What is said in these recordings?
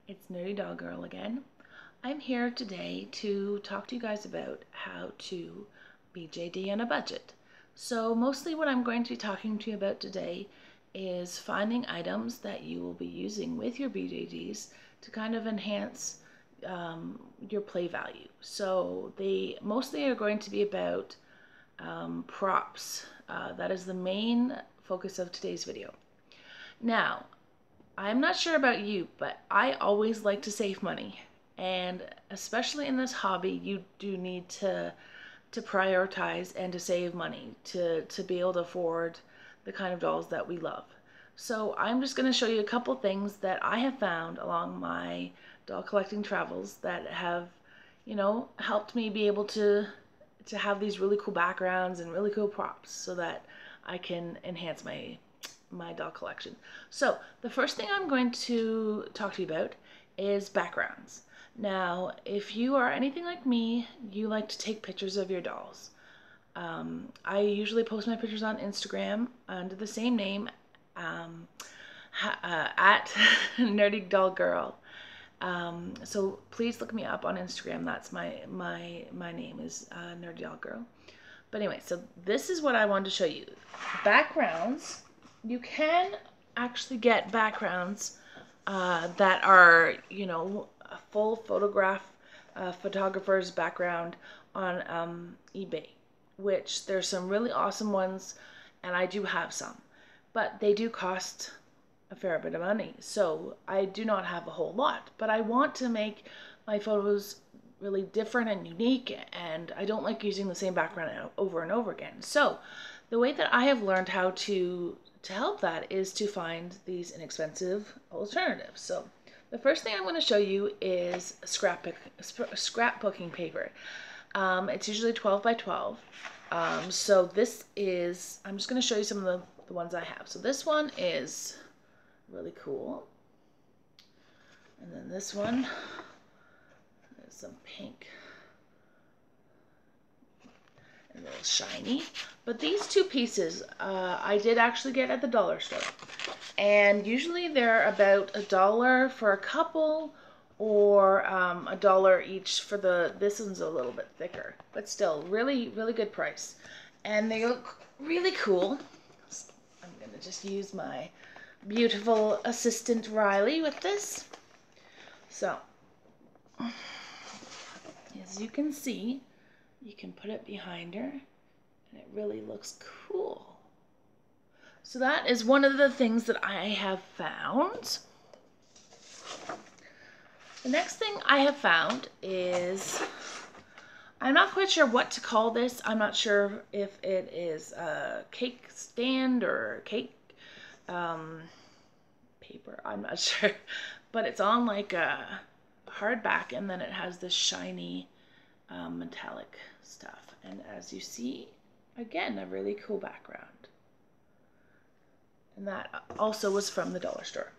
It's Nerdydollgirl again. I'm here today to talk to you guys about how to BJD on a budget. So mostly what I'm going to be talking to you about today is finding items that you will be using with your BJDs to kind of enhance your play value. So they mostly are going to be about props. That is the main focus of today's video. Now, I'm not sure about you, but I always like to save money. And especially in this hobby, you do need to prioritize and to save money to be able to afford the kind of dolls that we love. So I'm just going to show you a couple things that I have found along my doll collecting travels that have, helped me be able to have these really cool backgrounds and really cool props so that I can enhance my doll collection. So the first thing I'm going to talk to you about is backgrounds. Now, if you are anything like me, you like to take pictures of your dolls. I usually post my pictures on Instagram under the same name, at Nerdydollgirl. So please look me up on Instagram. That's my name is Nerdydollgirl. But anyway, so this is what I wanted to show you. Backgrounds. You can actually get backgrounds that are, a full photographer's background on eBay, which there's some really awesome ones, and I do have some, but they do cost a fair bit of money. So I do not have a whole lot, but I want to make my photos really different and unique, and I don't like using the same background over and over again. So the way that I have learned how to help that is to find these inexpensive alternatives. So the first thing I'm going to show you is scrapbooking paper. It's usually 12 by 12. So this is, I'm just going to show you some of the ones I have. So this one is really cool. And then this one is some pink. A little shiny. But these two pieces I did actually get at the dollar store. And usually they're about $1 for a couple, or $1 each for this one's a little bit thicker. But still, really, really good price. And they look really cool. I'm going to just use my beautiful assistant Riley with this. So, as you can see, you can put it behind her, and it really looks cool. So that is one of the things that I have found. The next thing I have found is, I'm not quite sure what to call this. I'm not sure if it is a cake stand or cake paper. I'm not sure. But it's on like a hardback, and then it has this shiny metallic stuff, and as you see, again, a really cool background, and that also was from the dollar store.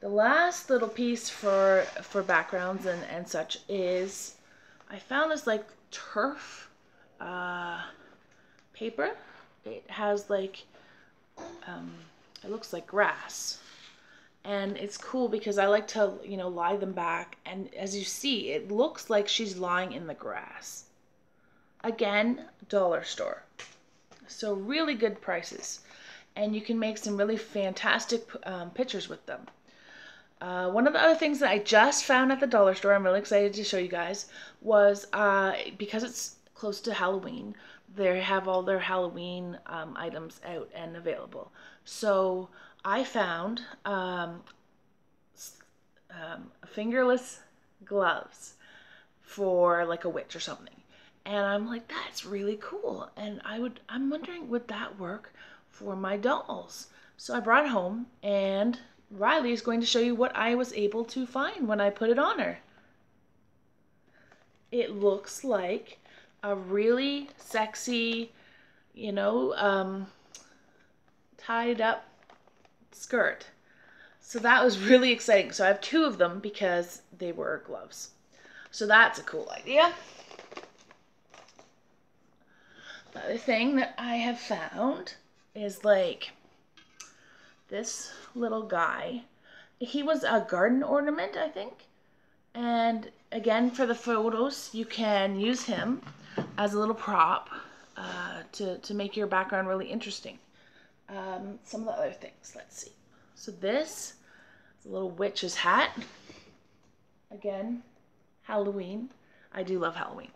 The last little piece for backgrounds and such is, I found this like turf paper. It has like it looks like grass. And it's cool because I like to, lie them back. And as you see, it looks like she's lying in the grass. Again, dollar store. So really good prices. And you can make some really fantastic pictures with them. One of the other things that I just found at the dollar store, I'm really excited to show you guys, was because it's close to Halloween, they have all their Halloween items out and available. So I found fingerless gloves for like a witch or something, and I'm like, that's really cool. And I'm wondering, would that work for my dolls? So I brought it home, and Riley is going to show you what I was able to find when I put it on her. It looks like a really sexy, tied up skirt. So that was really exciting. So I have two of them because they were gloves. So that's a cool idea. The other thing that I have found is like this little guy, he was a garden ornament, I think. And again, for the photos, you can use him as a little prop to make your background really interesting. Some of the other things, let's see. So this is a little witch's hat. Again, Halloween. I do love Halloween.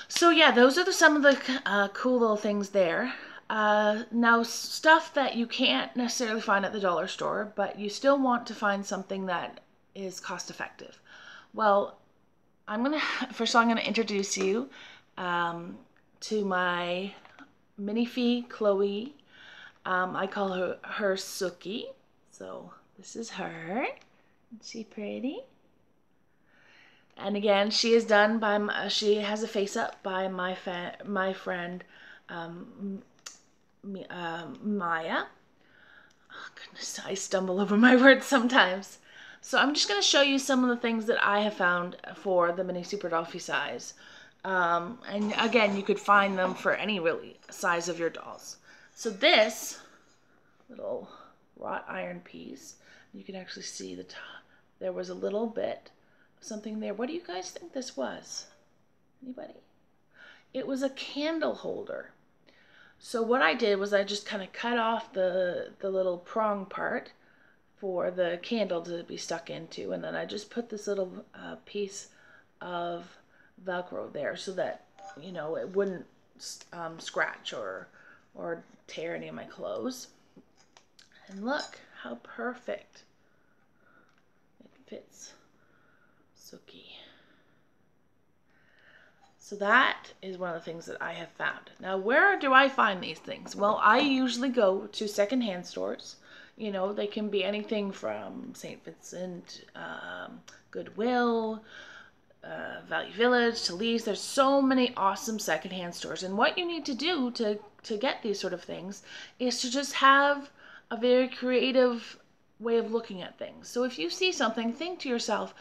So yeah, those are some of the cool little things there. Now, stuff that you can't necessarily find at the dollar store, but you still want to find something that is cost effective. Well, first of all, I'm gonna introduce you to my minifee, Chloe. I call her Suki. So this is her. Isn't she pretty? And again, she is done by she has a face up by my friend Maya. Oh goodness, I stumble over my words sometimes. So I'm just going to show you some of the things that I have found for the mini Super Dollfie size. And again, you could find them for any really size of your dolls. So this little wrought iron piece, you can actually see the top. There was a little bit of something there. What do you guys think this was? Anybody? It was a candle holder. So what I did was I just kind of cut off the little prong part for the candle to be stuck into, and then I just put this little piece of Velcro there so that, you know, it wouldn't scratch or tear any of my clothes. And look how perfect it fits Suki. So that is one of the things that I have found. Now, where do I find these things? Well, I usually go to secondhand stores. You know, they can be anything from St. Vincent, Goodwill, Value Village, to Lee's. There's so many awesome secondhand stores. And what you need to do to get these sort of things is to just have a very creative way of looking at things. So if you see something, think to yourself,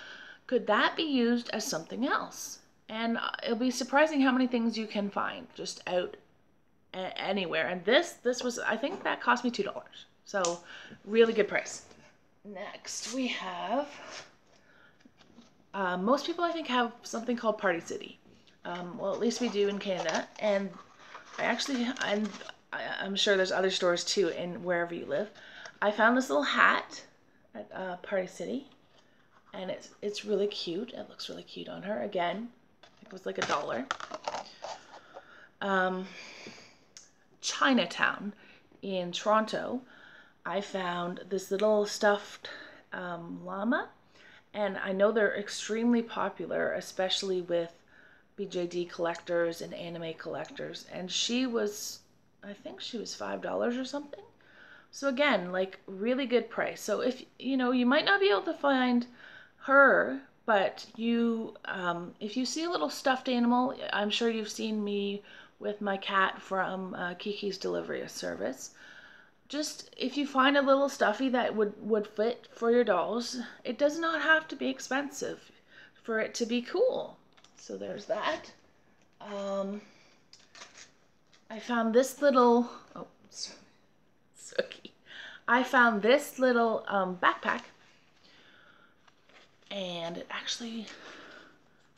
could that be used as something else? And it'll be surprising how many things you can find just out anywhere. And this was, I think that cost me $2. So really good price. Next we have, most people I think have something called Party City. Well, at least we do in Canada. And I'm sure there's other stores too in wherever you live. I found this little hat at Party City. And it's really cute. It looks really cute on her. Again, it was like $1. Chinatown in Toronto, I found this little stuffed llama, and I know they're extremely popular, especially with BJD collectors and anime collectors, and she was, I think she was $5 or something. So again, like, really good price. So if you know, you might not be able to find her, but you if you see a little stuffed animal, I'm sure you've seen me with my cat from Kiki's Delivery Service. Just if you find a little stuffy that would fit for your dolls, it does not have to be expensive for it to be cool. So there's that. I found this little, oh, Suki. I found this little backpack, and it actually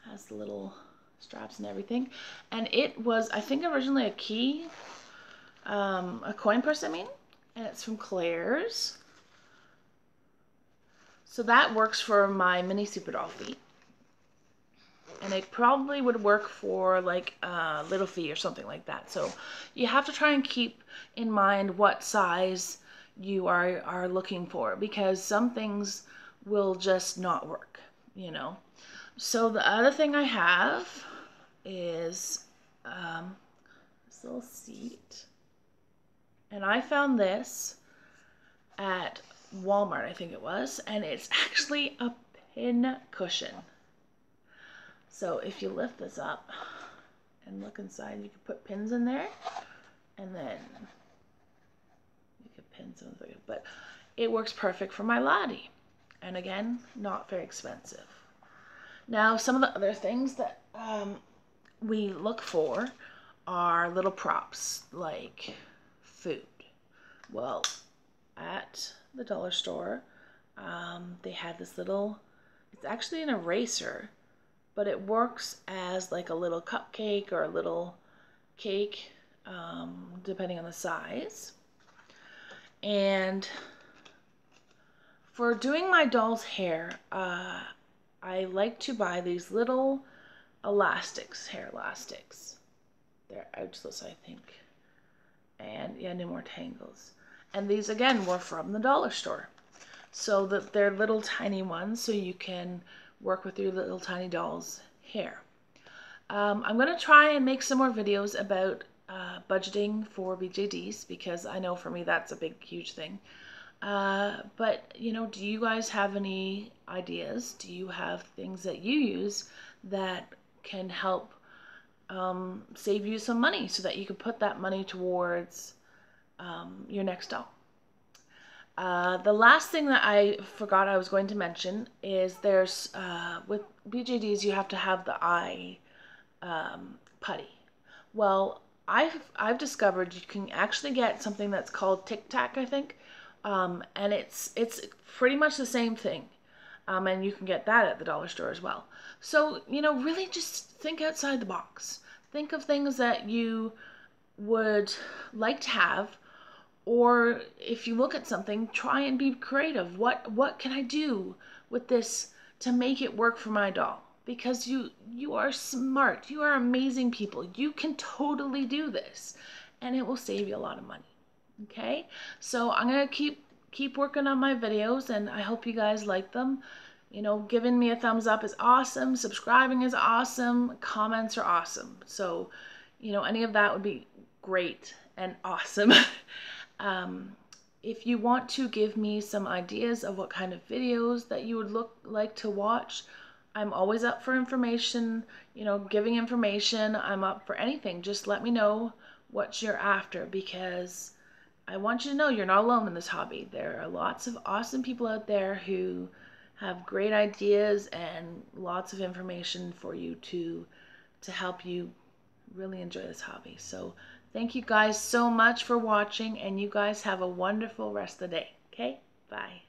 has the little straps and everything. And it was, I think, originally a coin purse, I mean. And it's from Claire's. So that works for my mini Super Dollfie. And it probably would work for like Little Fee or something like that. So you have to try and keep in mind what size you are looking for, because some things will just not work, you know. So the other thing I have is this little seat. And I found this at Walmart, I think it was, and it's actually a pin cushion. So if you lift this up and look inside, you can put pins in there, and then you can pin something. But it works perfect for my Lottie, and again, not very expensive. Now, some of the other things that we look for are little props like food. Well, at the dollar store, They have this little, it's actually an eraser, but it works as like a little cupcake or a little cake, depending on the size. And for doing my doll's hair, I like to buy these little elastics, hair elastics. They're outless, I think. And yeah, no more tangles. And these again were from the dollar store. So that they're little tiny ones, so you can work with your little tiny doll's hair. I'm going to try and make some more videos about budgeting for BJDs, because I know for me that's a big, huge thing. But, you know, do you guys have any ideas? Do you have things that you use that can help save you some money so that you can put that money towards your next doll? The last thing that I forgot I was going to mention is there's, with BJDs, you have to have the eye putty. Well, I've discovered you can actually get something that's called Tic Tac, I think, and it's pretty much the same thing, and you can get that at the dollar store as well. So, you know, really just think outside the box. Think of things that you would like to have, or if you look at something, try and be creative. What can I do with this to make it work for my doll? Because you are smart. You are amazing people. You can totally do this, and it will save you a lot of money. Okay? So I'm going to keep working on my videos, and I hope you guys like them. You know, giving me a thumbs up is awesome. Subscribing is awesome. Comments are awesome. So, you know, any of that would be great and awesome. If you want to give me some ideas of what kind of videos that you would like to watch, I'm always up for information, you know, giving information. I'm up for anything. Just let me know what you're after, because I want you to know you're not alone in this hobby. There are lots of awesome people out there who have great ideas and lots of information for you to help you really enjoy this hobby. So thank you guys so much for watching, and you guys have a wonderful rest of the day. Okay? Bye.